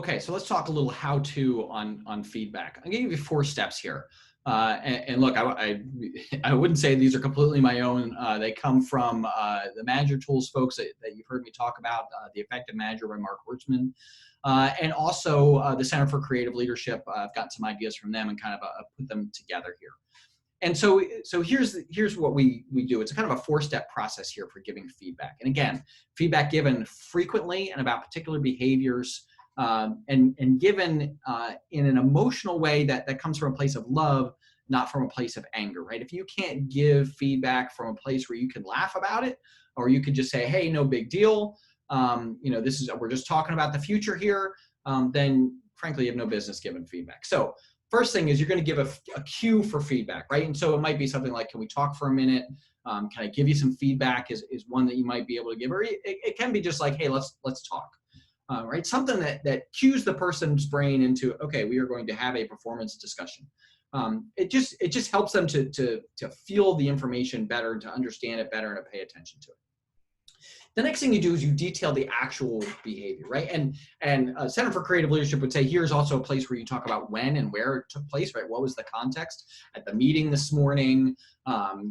Okay, so let's talk a little how-to on feedback. I'm gonna give you 4 steps here. And look, I wouldn't say these are completely my own. They come from the Manager Tools folks that you've heard me talk about, The Effective Manager by Mark Wertzman, and also the Center for Creative Leadership. I've got some ideas from them and kind of put them together here. And so here's what we do. It's a kind of a 4-step process here for giving feedback. And again, feedback given frequently and about particular behaviors, and given in an emotional way that comes from a place of love, not from a place of anger, right? If you can't give feedback from a place where you can laugh about it, or you could just say, hey, no big deal, we're just talking about the future here, then frankly, you have no business giving feedback. So first thing is you're going to give a cue for feedback, right? And so it might be something like, can we talk for a minute? Can I give you some feedback is one that you might be able to give, or it can be just like, hey, let's talk. Right? Something that cues the person's brain into, okay, we are going to have a performance discussion. It just helps them to feel the information better, to understand it better, and to pay attention to it. The next thing you do is you detail the actual behavior, right? And Center for Creative Leadership would say, here's also a place where you talk about when and where it took place, right? What was the context at the meeting this morning,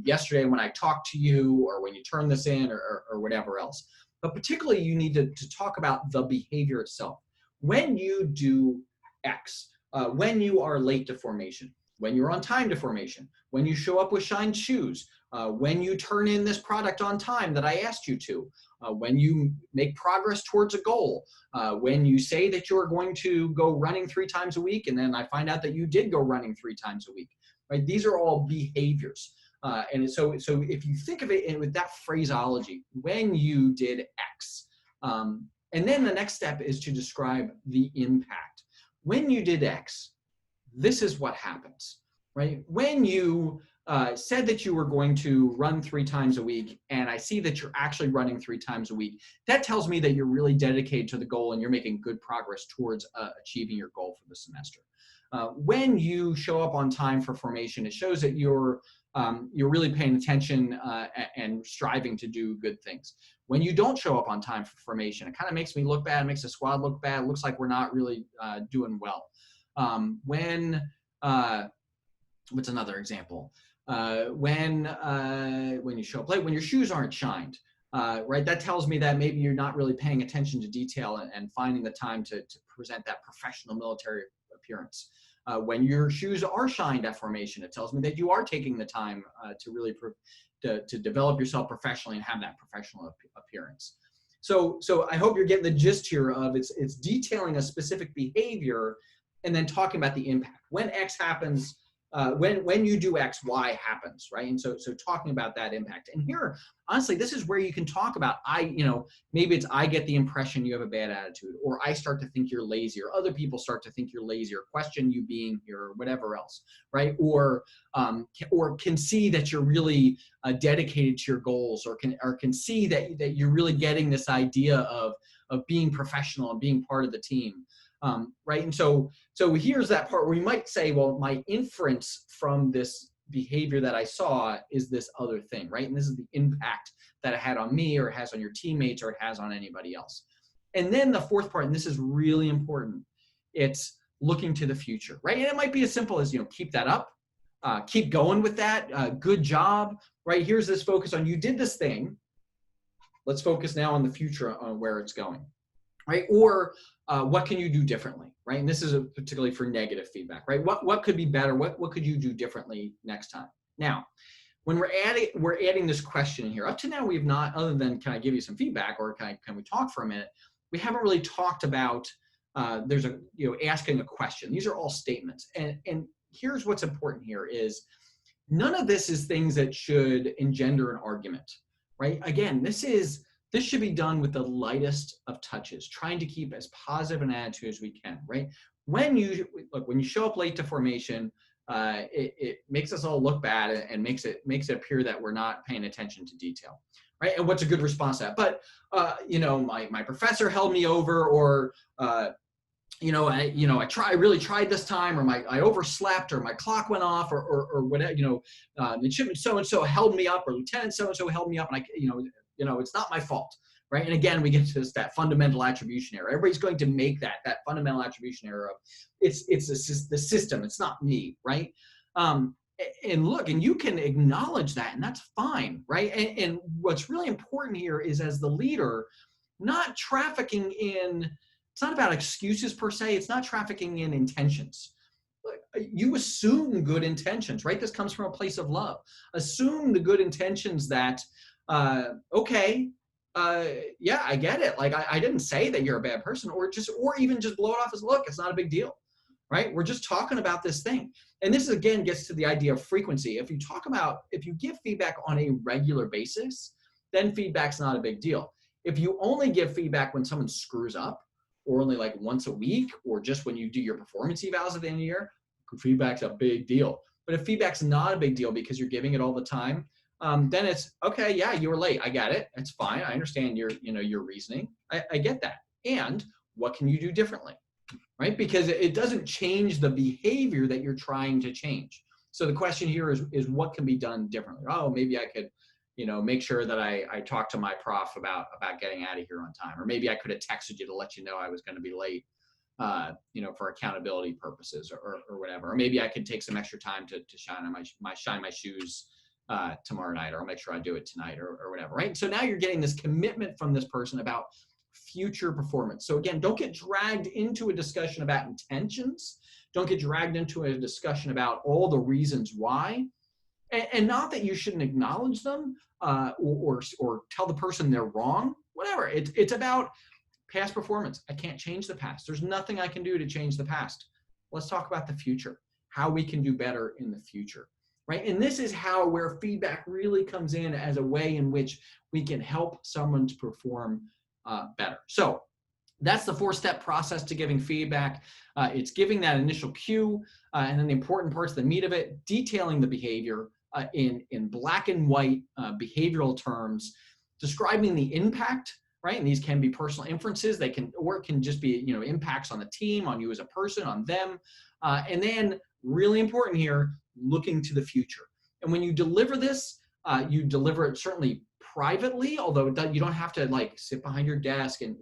yesterday when I talked to you, or when you turned this in, or whatever else. But particularly, you need to talk about the behavior itself. When you do X, when you are late to formation, when you're on time to formation, when you show up with shined shoes, when you turn in this product on time that I asked you to, when you make progress towards a goal, when you say that you're going to go running 3 times a week, and then I find out that you did go running 3 times a week, right? These are all behaviors. And so if you think of it with that phraseology, when you did X, and then the next step is to describe the impact. When you did X, this is what happens, right? When you said that you were going to run 3 times a week, and I see that you're actually running 3 times a week, that tells me that you're really dedicated to the goal and you're making good progress towards achieving your goal for the semester. When you show up on time for formation, it shows that you're really paying attention and striving to do good things. When you don't show up on time for formation, it kind of makes me look bad, makes the squad look bad. It looks like we're not really doing well. What's another example? When you show up late, when your shoes aren't shined, right? That tells me that maybe you're not really paying attention to detail and finding the time to present that professional military appearance. When your shoes are shined at formation, it tells me that you are taking the time to really to develop yourself professionally and have that professional appearance. So I hope you're getting the gist here of it's detailing a specific behavior and then talking about the impact. When X happens, when you do X, Y happens, right? And so talking about that impact. And here, honestly, this is where you can talk about, maybe it's I get the impression you have a bad attitude, or I start to think you're lazy, or other people start to think you're lazy, or question you being here, or whatever else, right? Or can see that you're really dedicated to your goals, or can see that you're really getting this idea of being professional and being part of the team. Right? And so here's that part where you might say, well, my inference from this behavior that I saw is this other thing, right? And this is the impact that it had on me, or it has on your teammates, or it has on anybody else. And then the fourth part, and this is really important, it's looking to the future, right? And it might be as simple as, keep that up, keep going with that, good job, right? Here's this focus on, you did this thing. Let's focus now on the future, on where it's going, right? Or what can you do differently, right? And this is particularly for negative feedback, right? What could be better? What could you do differently next time? Now, when we're adding this question in here, up to now we've not, other than can I give you some feedback, or can we talk for a minute? We haven't really talked about asking a question. These are all statements, and here's what's important here is none of this is things that should engender an argument, right? Again, this should be done with the lightest of touches, trying to keep as positive an attitude as we can, right? When you show up late to formation, it makes us all look bad and makes it appear that we're not paying attention to detail, right? And what's a good response to that? But my professor held me over, or I really tried this time, or I overslept, or my clock went off, or whatever. Midshipman so and so held me up, or Lieutenant so and so held me up, and it's not my fault, right? And again, we get to that fundamental attribution error. Everybody's going to make that fundamental attribution error of the system, it's not me, right? And look, and you can acknowledge that, and that's fine, right? And what's really important here is, as the leader, not trafficking in, it's not about excuses per se, it's not trafficking in intentions. You assume good intentions, right? This comes from a place of love. Assume the good intentions that, okay, yeah, I get it. Like, I didn't say that you're a bad person, or even just blow it off as, look, it's not a big deal, right? We're just talking about this thing. And this again gets to the idea of frequency. If you give feedback on a regular basis, then feedback's not a big deal. If you only give feedback when someone screws up, or only like once a week, or just when you do your performance evals at the end of the year, feedback's a big deal. But if feedback's not a big deal because you're giving it all the time, then it's okay. Yeah, you were late. I get it. It's fine. I understand your reasoning. I get that. And what can you do differently, right? Because it doesn't change the behavior that you're trying to change. So the question here is what can be done differently? Oh, maybe I could, make sure that I talk to my prof about getting out of here on time, or maybe I could have texted you to let you know I was going to be late. For accountability purposes, or whatever. Or maybe I could take some extra time to shine my shoes tomorrow night, or I'll make sure I do it tonight, or whatever, right? So now you're getting this commitment from this person about future performance. So again, don't get dragged into a discussion about intentions. Don't get dragged into a discussion about all the reasons why. And not that you shouldn't acknowledge them, or tell the person they're wrong, whatever. It's about past performance. I can't change the past. There's nothing I can do to change the past. Let's talk about the future, how we can do better in the future, right? And this is where feedback really comes in as a way in which we can help someone to perform better. So that's the 4-step process to giving feedback. It's giving that initial cue, and then the important parts, the meat of it, detailing the behavior in black and white behavioral terms, describing the impact, right? And these can be personal inferences. It can just be, impacts on the team, on you as a person, on them. And then really important here, looking to the future. And when you deliver this, you deliver it certainly privately, although you don't have to like sit behind your desk and,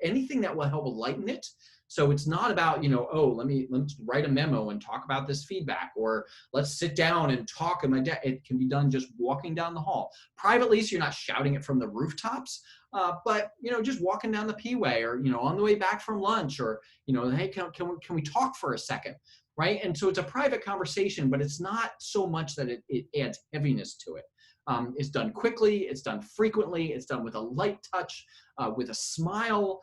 anything that will help lighten it. So it's not about, let's write a memo and talk about this feedback, or let's sit down and talk in my desk. It can be done just walking down the hall. Privately, so you're not shouting it from the rooftops, but, just walking down the P-way, or, on the way back from lunch, or, hey, can we talk for a second, right? And so it's a private conversation, but it's not so much that it adds heaviness to it. It's done quickly, it's done frequently, it's done with a light touch, with a smile,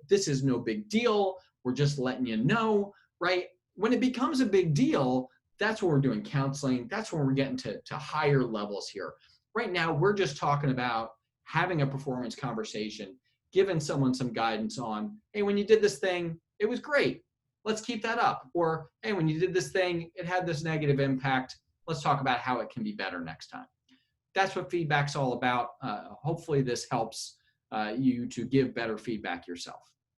this is no big deal, we're just letting you know, right? When it becomes a big deal, that's when we're doing counseling, that's when we're getting to higher levels here. Right now, we're just talking about having a performance conversation, giving someone some guidance on, hey, when you did this thing, it was great, let's keep that up. Or, hey, when you did this thing, it had this negative impact, let's talk about how it can be better next time. That's what feedback's all about. Hopefully this helps you to give better feedback yourself.